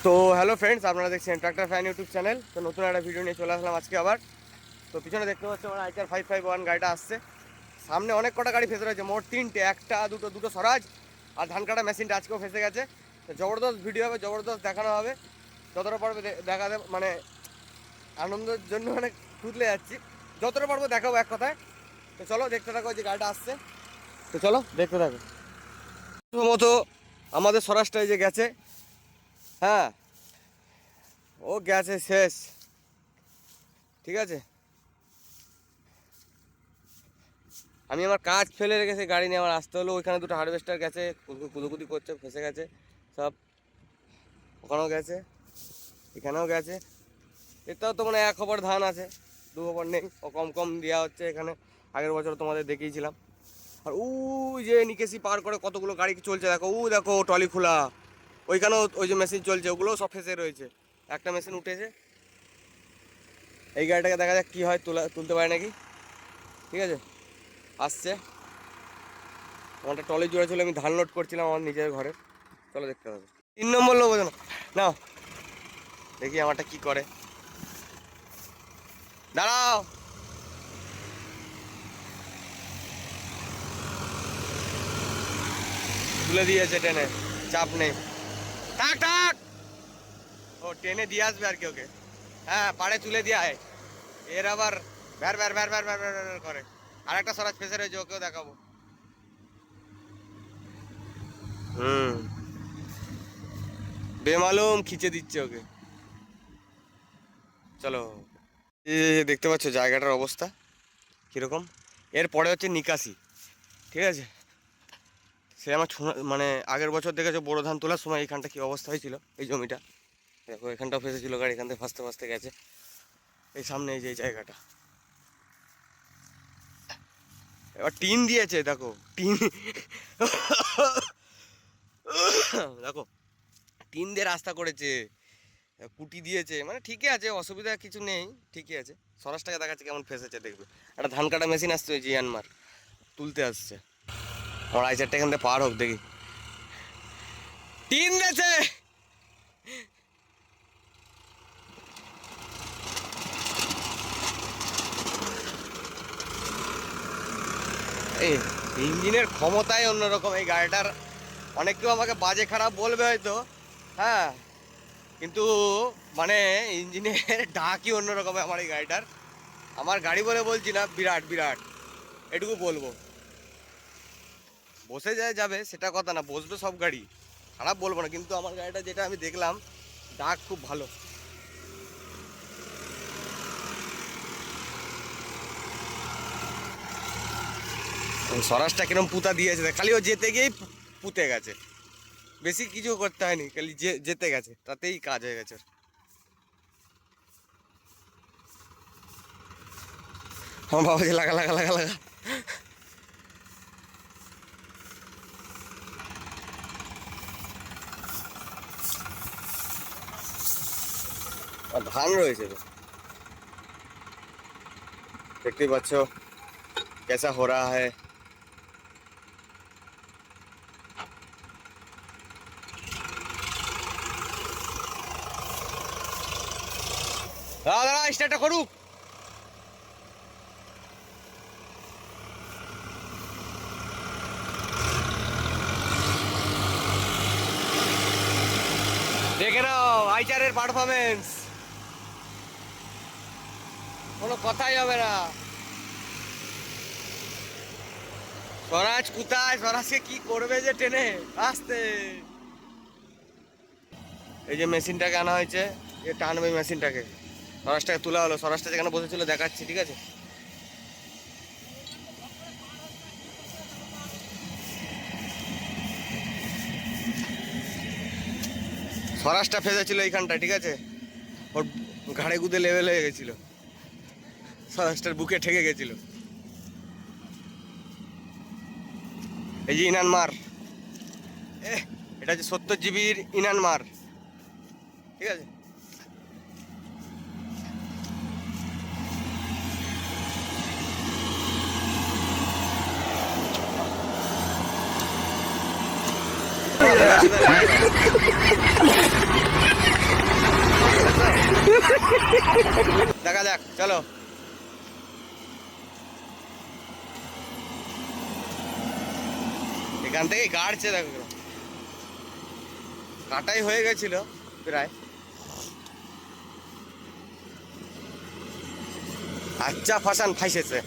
তো hello friends, আপনারা দেখছেন ট্রাক্টর ফ্যান ইউটিউব চ্যানেল। তো নতুন একটা ভিডিও নিয়ে চলে আসলাম আজকে আবার। তো পিছনে দেখতে পাচ্ছি আমার আইচার 551 গাড়িটা আসছে। সামনে অনেক কটা গাড়ি ফেসে রয়েছে, মোট তিনটে, একটা দুটো স্বরাজ আর ধান কাটা মেশিনটা আজকেও ফেসে গেছে। তো জবরদস্ত ভিডিও হবে, জবরদস্ত দেখানো হবে, যতটা পারবে দেখাতে, মানে আনন্দের জন্য মানে তুতলে যাচ্ছি, যতটা পারবো দেখাবো এক কথায়। তো চলো দেখতে থাকো যে গাড়িটা আসছে, তো চলো দেখতে থাকো। প্রথমত আমাদের স্বরাজটা এই যে গেছে, হ্যাঁ ও গেছে শেষ, ঠিক আছে। আমি আমার কাজ ফেলে রেখেছি, গাড়ি নিয়ে আমার আসতে হলো। ওইখানে দুটো হারভেস্টার গেছে, কুদুকুদি করছে, ফেসে গেছে সব। ওখানেও গেছে, এখানেও গেছে। এটাও তো মানে এক খবর ধান আছে, দু খবর নেই, ও কম কম দেওয়া হচ্ছে এখানে। আগের বছর তোমাদের দেখিয়েছিলাম। আর ও যে নিকেশি পার করে কতগুলো গাড়ি চলছে দেখো, দেখো ট্রলি খোলা, ওইখানেও ওই যে মেশিন চলছে, ওগুলোও সব ফেসে রয়েছে। একটা মেশিন উঠেছে। এই গাড়িটাকে দেখা যাক কী হয়, তুলতে পারে নাকি, ঠিক আছে। আসছে, আমারটা ট্রলি জুড়ে ছিল, আমি ধান লোড করছিলাম আমার নিজের ঘরে। চলো দেখতে হবে। 3 নম্বর লোক বোঝো না, দেখি আমারটা কি করে। দাঁড়াও, তুলে দিয়েছে টেনে, চাপ নেই। থাক থাক, ও টেনে দিয়ে আসবে আর কি ওকে। হ্যাঁ পাড়ে তুলে দিয়ে আয়, এর আবার where where where where where where where করে। আর একটা স্বরাজ ফেসে রয়েছে, ওকেও দেখাবো। হুম, বেমালুম খিচে দিচ্ছে ওকে। চলো, এই দেখতে পাচ্ছ জায়গাটার অবস্থা কীরকম। এরপরে হচ্ছে নিকাশি, ঠিক আছে। সে আমার মানে আগের বছর দেখেছো বড় ধান তোলার সময় এইখানটা কী অবস্থা হয়েছিল, এই জমিটা দেখো, এখানটাও ফেসেছিল গাড়ি, এখান থেকে ফাঁসতে ফাঁসতে গেছে। এই সামনে এই যে এই জায়গাটা, এবার টিন দিয়েছে দেখো, টিন দেখো টিন দিয়ে রাস্তা করেছে, কুটি দিয়েছে, মানে ঠিকই আছে, অসুবিধা কিছু নেই, ঠিকই আছে। স্বরাজটাকে দেখাচ্ছে কেমন ফেসেছে দেখবে। একটা ধান কাটা মেশিন আসছে ওই জিয়ানমার, তুলতে আসছে। আমার আইচারটা এখান থেকে পার হোক দেখি। টিন দিয়েছে, এই ইঞ্জিনের ক্ষমতাই অন্যরকম এই গাড়িটার। অনেক কেউ আমাকে বাজে খারাপ বলবে হয়তো, হ্যাঁ, কিন্তু মানে ইঞ্জিনের ডাকই অন্যরকম আমার এই গাড়িটার। আমার গাড়ি বলে বলছি না, বিরাট বিরাট, এটুকু বলবো। বসে যায় যাবে সেটা কথা না, বসবে সব গাড়ি, খারাপ বলবো না, কিন্তু আমার গাড়িটা যেটা আমি দেখলাম, ডাক খুব ভালো। স্বরাজটা কিরম পুঁতা দিয়েছে, খালি ও যেতে গিয়েই পুঁতে গেছে, বেশি কিছু করতে হয়নি, খালি যেতে গেছে, তাতেই কাজ হয়ে গেছে। আমার বাবা যে লাগা লাগা লাগা লাগা, আর ধান রয়েছে তো, দেখতেই পাচ্ছ कैसा हो रहा है। দাদা দাদা স্টার্টটা করুক। দেখে নাও আইচারের পারফরমেন্স, কোনো কথাই হবে না। স্বরাজ কোথায়, স্বরাজকে কি করবে যে টেনে আসতে। এই যে মেশিনটাকে আনা হয়েছে, এ টানবে মেশিনটাকে, স্বরাজটাকে তোলা হলো, স্বরাজটা যেখানে বসেছিল দেখাচ্ছি, ঠিক আছে। স্বরাজটা ফেসেছিল এইখানটা, ঠিক আছে, ওর ঘাড়ে গুদে লেভেল হয়ে গেছিল, স্বরাজটার বুকে ঠেকে গেছিল। এই যে ইনানমার, এটা হচ্ছে 70 জিবির ইনানমার, ঠিক আছে। দেখা যাক, চলো। এখান থেকে গাড়ছে, দেখো কাটাই হয়ে গেছিল প্রায়। আচ্ছা ফাসান ফাইসেছে।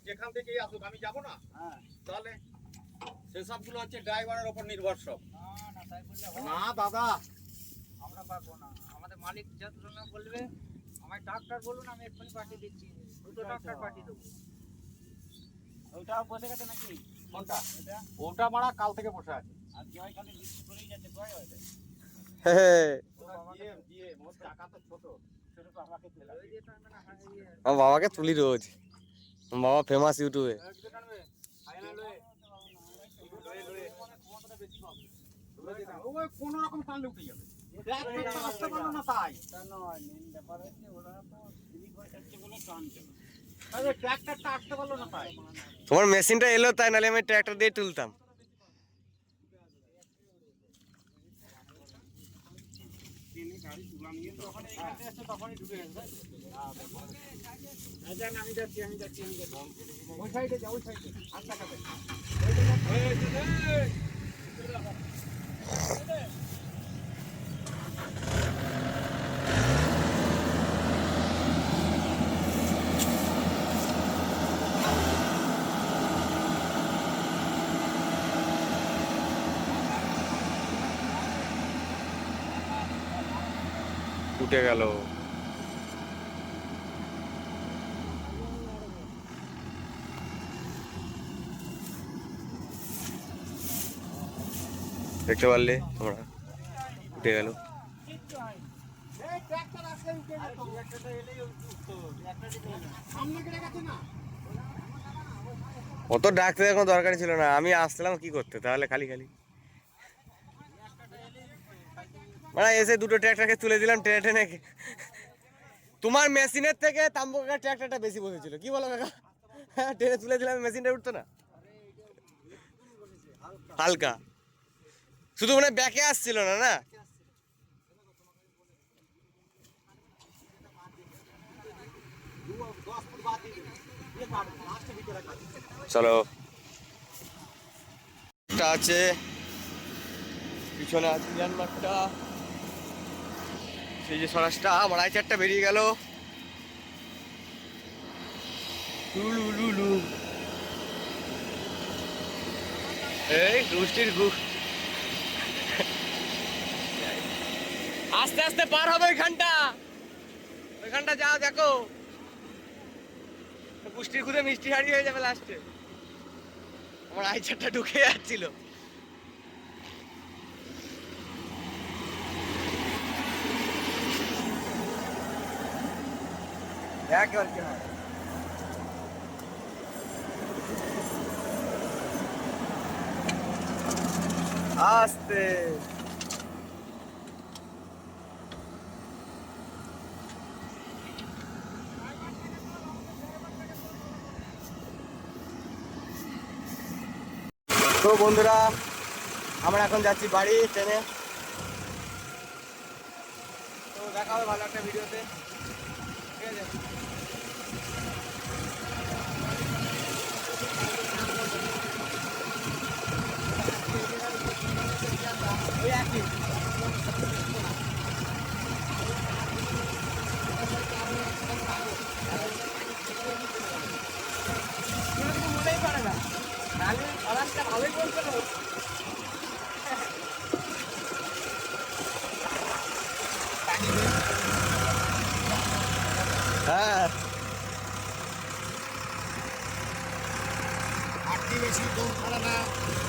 যেখান থেকেই আসুক আমি যাবো না, তাহলে সেসব গুলো হচ্ছে ড্রাইভারের উপর নির্ভর সব। না দাদা আমরা পারবো না, আমাদের মালিক যত সময় বলবে আমায় ডাক্তার বলুন, আমি এক্ষুনি পাঠিয়ে দিচ্ছি, দুটো ডাক্তার পাঠিয়ে দেবো। ওইটাও বসে গেছে নাকি? কোনটা? ওটা মারা কাল থেকে বসে আছে। আর কি হয় খালি বৃষ্টি পড়েই যাচ্ছে, ভয় হয়। টাকা তো ছোট ছোট বাবাকে তুলে আমার বাবাকে তুলি রোজ, আমার বাবা ফেমাস ইউটিউবে। কোন রকম টানলে উঠে যাবে, আসতে পারলো না তাই। ব্যাপার হচ্ছে ওরা তো স্লিপ হয়ে যাচ্ছে বলে টানছে না, ট্র্যাক্টরটা আসতে পারলো না তাই। তোমার মেশিনটা এলো তাই, নাহলে আমি ট্র্যাক্টর দিয়ে তুলতাম। গাড়ি তুলা নিয়ে যখন এইখানে আসছে তখনই ঢুকে গেছে। আমি যাচ্ছি ওই সাইডে যাও, ওই সাইডে আর টাকাতে উঠে গেল। দেখতে পারলে তোমরা, উঠে গেল। অত ডাকতে কোনো দরকারই ছিল না, আমি আসছিলাম কি করতে তাহলে খালি খালি। মানে এসে দুটো ট্র্যাক্টরকে তুলে দিলাম টেনে টেনে। তোমার মেশিনের থেকে তাম্বু কাকার ট্র্যাক্টরটা বেশি বসেছিল, কি বলো কাকা? হ্যাঁ, টেনে তুলে দিলাম, মেশিনটা উঠতো না, হালকা শুধু মানে ব্যাকে আসছিল না না। চলো, আছে পিছনে আছে মিয়ানমারটা, সেই যে স্বরাজটা আমার আইচারটা বেরিয়ে গেল। এই গোষ্ঠীর আস্তে আস্তে পার হবে ওইখানটা যাও, দেখো পুষ্টির খুদে মিষ্টি হারিয়ে হয়ে যাবে লাস্টে। আমার আইচারটা ঢুকে যাচ্ছিল। আস্তে তো বন্ধুরা, আমরা এখন যাচ্ছি বাড়ি ট্রেনে। তো দেখা হবে ভালো একটা ভিডিওতে, ঠিক আছে? ওই একই মনেই পারে না, নাহলে আলাদা ভালোই বলতে হ্যাঁ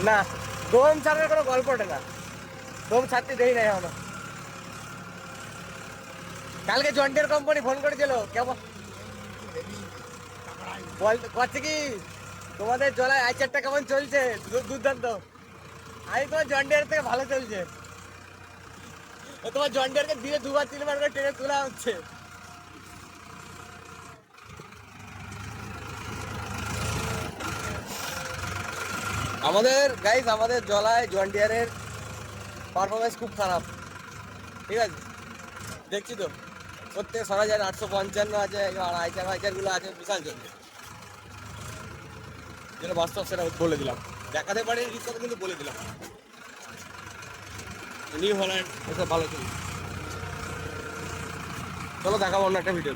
না, দম ছাড়ার কোনো গল্প ওঠে না, দম ছাড়তে দেই নাই এখনো। কালকে জন্ডিয়ার কোম্পানি ফোন করেছিল, কেমন করছে কি তোমাদের জলায় আইচারটা কেমন চলছে? দুর্দান্ত। আমি তোমার জন্ডিয়ার থেকে ভালো চলছে। তোমার জন্ডিয়ারকে দিনে 2-3 বার করে ট্রেনে তোলা হচ্ছে। আমাদের গাইস, আমাদের জলায় জন্ডিয়ারের পারফরমেন্স খুব খারাপ, ঠিক আছে? দেখছি তো, প্রত্যেক 855 আছে, আর আইচারগুলো আছে বিশাল চলছে। যেটা বাস্তব সেটা বলে দিলাম, দেখাতে পারি কথা কিন্তু বলে দিলাম। নিউ হল্যান্ড এসব ভালো চলছে। চলো দেখাবো অন্য একটা ভিডিও।